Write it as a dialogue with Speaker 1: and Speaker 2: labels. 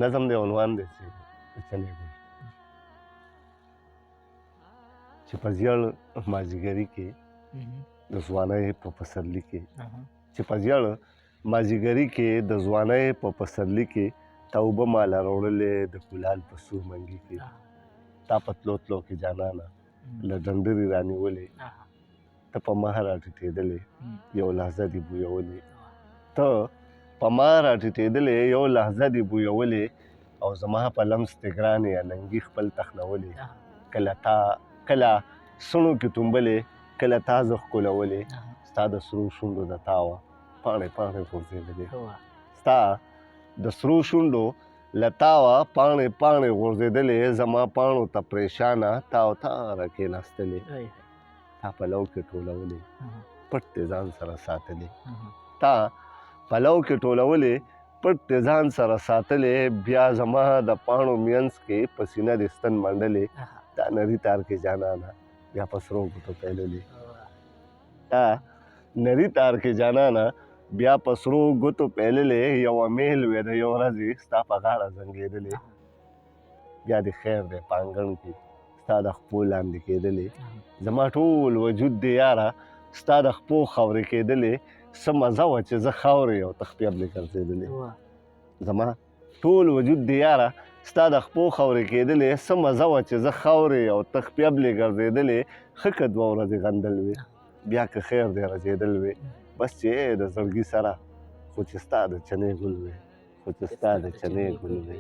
Speaker 1: نظم دی عنوان دی چې د چنې ګل چې په زیړ مازدیګري کې د ځوانۍ په پسرلي کې چې په زیړ مازدیګري کې د ځوانۍ په پسرلي کې تا اوبه ماله راوړلې د کولال په سور منګي کې تا په تلو تلو کې جانانه له ډنډرې رانیولې ته په ما راټیټېدلې یو لحظه دې بویولې ته په ما راټیټېدلې یو لحظه دې بویولې او زما په لمس دې ګرانې اننګي خپل تخنولې کله سڼو کې ټومبلې کله تازه ښکلولې ستا د سرو شونډو د تاوه پاڼې پاڼې غورځېدلې ستا د سرو شونډو له تاوه پاڼې پاڼې غورځېدلې زما پاڼو ته پریشانه تاو تاره کېناستلې تا پلو کې ټولولې پټ دې ځان سره ساتلې تا پلو کې ټولولې پټ دې ځان سره ساتلې بیا زما د پاڼو مینځ کې په سینه دې ستن منډلې تا نري تار کې جانانه بیا په سرو ګوتو پیللې تا نري تار کې جانانه بیا په سرو ګوتو پیللې یوه میل وې د یو ورځې ستا په غاړه زنګېدلې بیا دې خیر دی په انګړ کې ستا د خپو لاندې کېدلې زما ټول وجود دی یاره ستا د خپو خاورې کېدلې څه مزه وه چې زه خاورې او تخپیبلې ګرځېدلې زما ټول وجود دی یاره ستا د خپو خاورې کېدلې څه مزه وه چې زه خاورې او تخپیبلې ګرځېدلې ښه که دوه ورځې غندل وې بیا که خیر دی رژېدل وې بس چې د زړګي سره خو چې ستا د چنې ګل وې خو چې ستا د چنې ګل وې